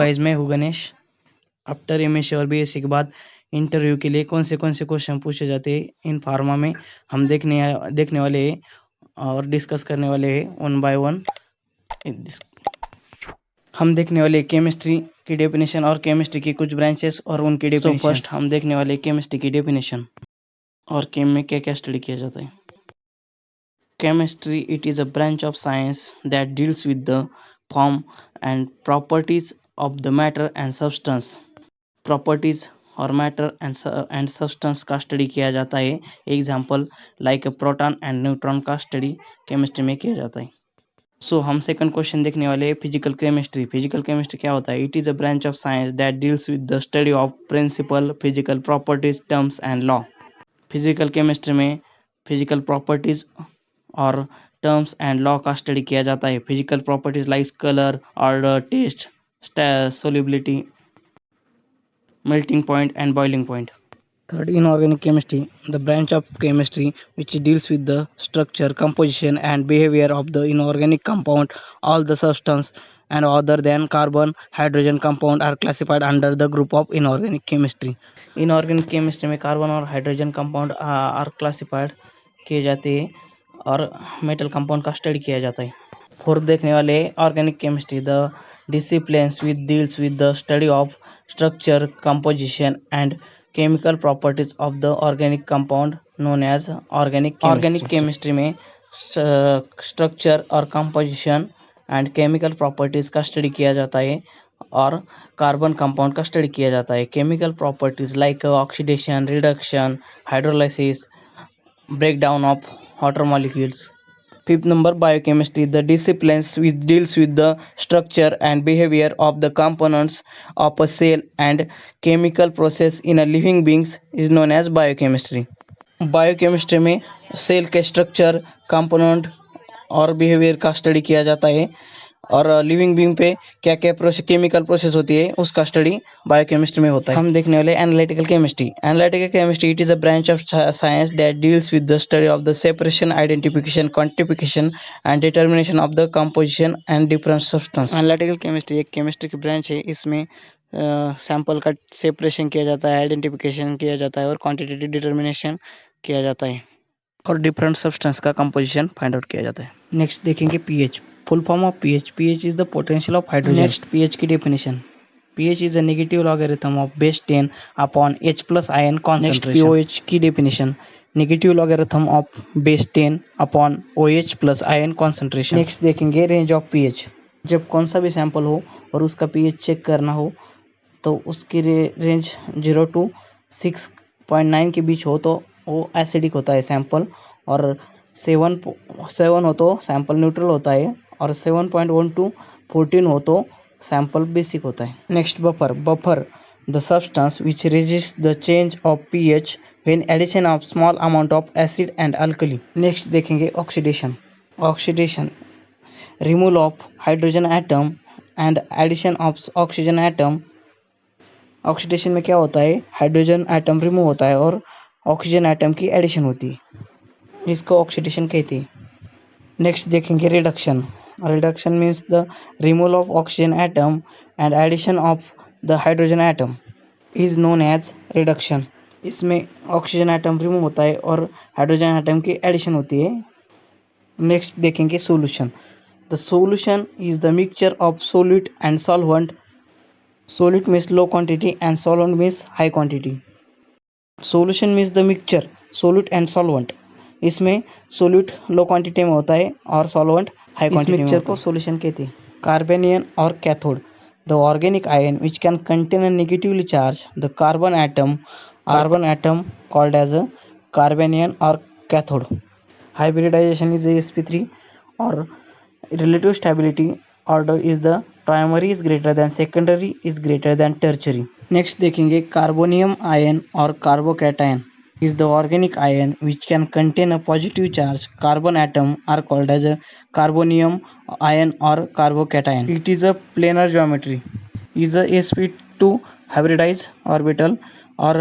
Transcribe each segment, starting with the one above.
Guys, मैं हूँ Ganesh. After MSc और बीएससी के बाद इंटरव्यू के लिए कौन से क्वेश्चन पूछे जाते हैं इन फार्मा में हम देखने वाले हैं और डिस्कस करने वाले हैं वन बाय वन। हम देखने वाले केमिस्ट्री की डेफिनेशन और केमिस्ट्री की कुछ ब्रांचेस और उनकी डेफिनेशन। फर्स्ट हम देखने वाले केमिस्ट्री की डेफिनेशन और केम में क्या क्या स्टडी किया जाता है। Chemistry it is a branch of science that deals with the form and properties of the matter and substance. Properties और मैटर एंड सब्सटेंस का स्टडी किया जाता है। Example like proton and neutron का स्टडी केमिस्ट्री में किया जाता है। सो हम सेकंड क्वेश्चन देखने वाले हैं फिजिकल केमिस्ट्री। फिजिकल केमिस्ट्री क्या होता है? It is a branch of science that deals with the study of principle physical properties terms and law. Physical chemistry में फिजिकल प्रॉपर्टीज और टर्म्स एंड लॉ का study किया जाता है। Physical properties like colour, order, taste, solubility, melting point and boiling point. Third, inorganic chemistry, the branch of chemistry which deals with the structure, composition and behavior of the inorganic compound. All the substance and other than carbon, hydrogen compound are classified under the group of inorganic chemistry. Inorganic chemistry में carbon और hydrogen compound are classified किए जाते हैं और metal compound का study किया जाता है। फोर्थ देखने वाले organic chemistry, the disciplines which deals with the study of structure, composition and chemical properties of the organic compound known as organic chemistry. Organic chemistry में स्ट्रक्चर और कंपोजिशन एंड केमिकल प्रॉपर्टीज का study किया जाता है और carbon compound का study किया जाता है। Chemical properties like oxidation, reduction, hydrolysis, breakdown of water molecules. Fifth number, biochemistry, the disciplines which deals with the structure and behavior of the components of a cell and chemical process in a living beings is known as biochemistry. Biochemistry में cell के structure, component और behaviour का study किया जाता है और living being पे क्या क्या केमिकल प्रोसेस होती है उसका स्टडी बायोकेमिस्ट्री में होता है। हम देखने वाले analytical chemistry. Analytical chemistry it is a branch of science that deals with the study of the separation, identification, quantification and determination of the composition and different substance. Analytical chemistry एक chemistry की branch है। इसमें sample का separation किया जाता है, identification किया जाता है और क्वांटिटेटिव डिटर्मिनेशन किया जाता है और डिफरेंट सब्सटेंस का कंपोजिशन फाइंड आउट किया जाता है। नेक्स्ट देखेंगे pH, full form of pH. PH is the potential of hydrogen. Next pH की definition, pH is a negative logarithm of base 10 upon H plus ion concentration. POH की definition, negative logarithm of base 10 upon OH plus ion concentration. Next देखेंगे range of pH. जब कौन सा भी sample हो और उसका पीएच चेक करना हो तो उसकी रेंज 0 to 6.9 के बीच हो तो वो एसिडिक होता है सैंपल, और 7 हो तो सैंपल न्यूट्रल होता है, और 7.1 to 14 हो तो सैंपल बेसिक होता है। Next buffer the substance which resist the change of pH when addition of small amount of acid and alkali. Next देखेंगे oxidation removal of hydrogen atom and addition of oxygen atom. Oxidation में क्या होता है? Hydrogen atom remove होता है और oxygen atom की addition होती है, इसको ऑक्सीडेशन कहते हैं। नेक्स्ट देखेंगे reduction means the removal of oxygen atom and addition of the hydrogen atom is known as reduction. इसमें ऑक्सीजन एटम रिमूव होता है और हाइड्रोजन एटम की एडिशन होती है। नेक्स्ट देखेंगे solution. The solution is the mixture of solute and solvent. Solute means low quantity and solvent means high quantity. Solution means the mixture solute and solvent. इसमें solute low quantity में होता है और solvent high quantity में। Mixture को solution कहते हैं। Carbanion और cathode, the organic ion which can contain a negatively charge the carbon atom called as a carbanion और कैथोड। हाइब्रिडाइजेशन इज sp3 और relative stability order is the primary is greater than secondary is greater than tertiary. Next देखेंगे carbonium ion और carbocation is the organic ion which can contain a positive charge carbon atom are called as a carbonium ion or carbocation. It is a planar geometry, is a sp2 hybridized orbital or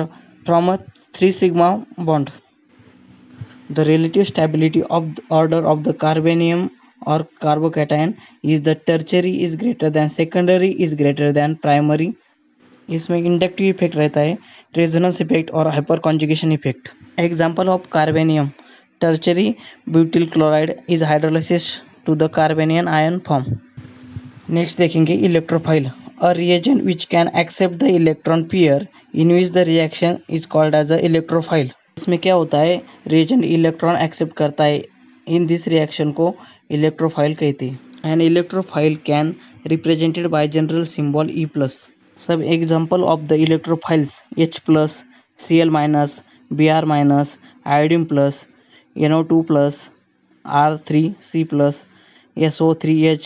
from a 3 sigma bond. The relative stability of the order of the carbonium और carbocation is the tertiary is greater than secondary is greater than primary. इसमें inductive effect रहता है, resonance effect और hyperconjugation effect. Example of carbenium, tertiary butyl chloride is hydrolysis to the carbanion ion form. Next देखेंगे electrophile, a reagent which can accept the electron pair in which the reaction is called as a electrophile. इसमें क्या होता है, reagent electron accept करता है, in this reaction को electrophile कहते हैं। An electrophile can represented by general symbol E+। सब example of the electrophiles H+, Cl-, Br-, iodine+, NO2+, R3C+, SO3H,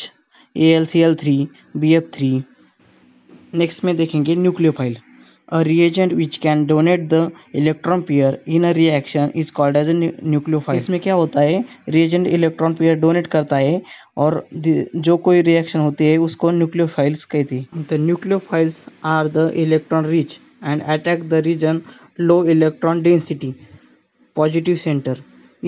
AlCl3, BF3। Next में देखेंगे nucleophile, a reagent which can donate the electron pair in a reaction is called as a nucleophile. इसमें क्या होता है, reagent electron pair donate करता है और जो कोई रिएक्शन होती है उसको न्यूक्लियोफाइल्स कहती है। The nucleophiles are the electron rich and attack the region low electron density positive center.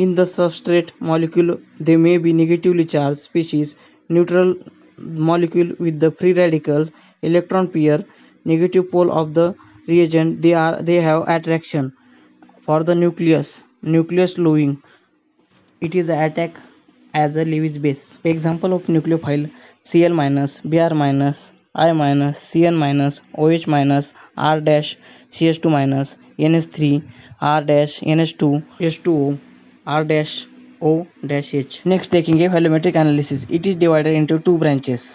In the substrate molecule, they may be negatively charged species, neutral molecule with the free radical, electron pair, negative pole of the reagent. They have attraction for the nucleus lowering. It is attack as a Lewis base. Example of nucleophile: Cl-, Br-, I-, Cn-, OH-, R- CH2-, NH3, R-NH2, H2O, R-O-H. Next देखेंगे volumetric analysis. It is divided into two branches.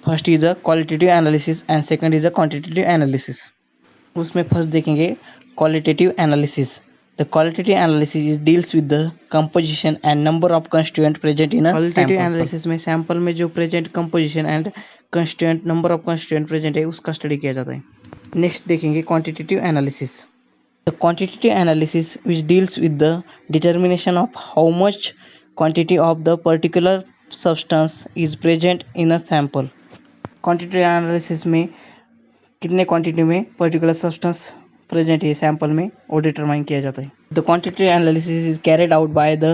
First is a qualitative analysis and second is a quantitative analysis. उसमें first देखेंगे qualitative analysis. The qualitative analysis deals with the composition and number of constituent present in a qualitative sample. Analysis में sample में जो present composition and constituent number of constituent present है उसका study किया जाता है। Next देखेंगे quantitative analysis. The quantitative analysis which deals with the determination of how much quantity of the particular substance is present in a sample. Quantitative analysis में कितने quantity में particular substance present है sample में वो determine किया जाता है। The quantitative analysis is carried out by the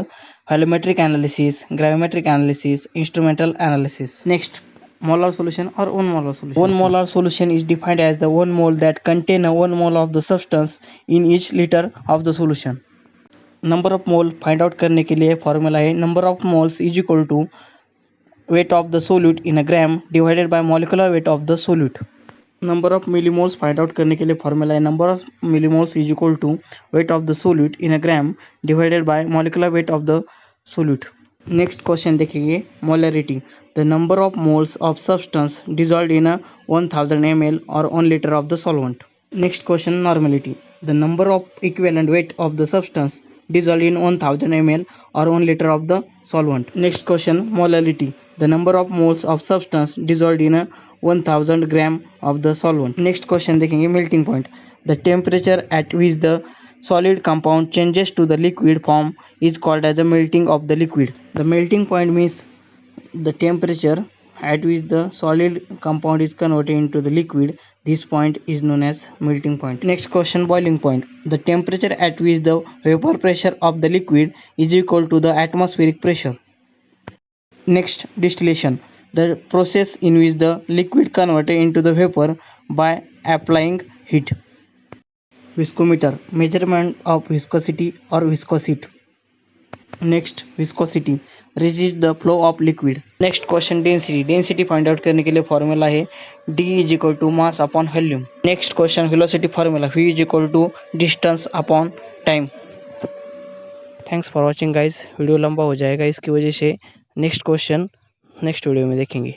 volumetric analysis, gravimetric analysis, instrumental analysis. Next molar solution or one molar solution. One molar solution is defined as the one mole that contain a 1 mole of the substance in each liter of the solution. Number of mole find out करने के लिए formula है number of moles is equal to weight of the solute in a gram divided by molecular weight of the solute. Number of millimoles find out करने के लिए formula है number of millimoles is equal to weight of the solute in a gram divided by molecular weight of the solute. Next question देखेंगे molarity, the number of moles of substance dissolved in 1000 ml और 1 liter of the solvent. Next question normality, the number of equivalent weight of the substance dissolved in 1000 ml और 1 liter of the solvent. Next question molarity, the number of moles of substance dissolved in 1000 gram of the solvent. Next question देखेंगे melting point, the temperature at which the solid compound changes to the liquid form is called as a melting of the liquid. The melting point means the temperature at which the solid compound is converted into the liquid. This point is known as melting point. Next question, boiling point, the temperature at which the vapor pressure of the liquid is equal to the atmospheric pressure. Next, distillation, the process in which the liquid converted into the vapor by applying heat. Viscometer, measurement of viscosity or viscosity. Next, viscosity reduces the flow of liquid. Next question, density, density find out करने के लिए formula है d is equal to mass upon volume. Next question, velocity formula, v is equal to distance upon time. Thanks for watching guys, video लंबा हो जाएगा इसकी वजह से। नेक्स्ट क्वेश्चन नेक्स्ट वीडियो में देखेंगे।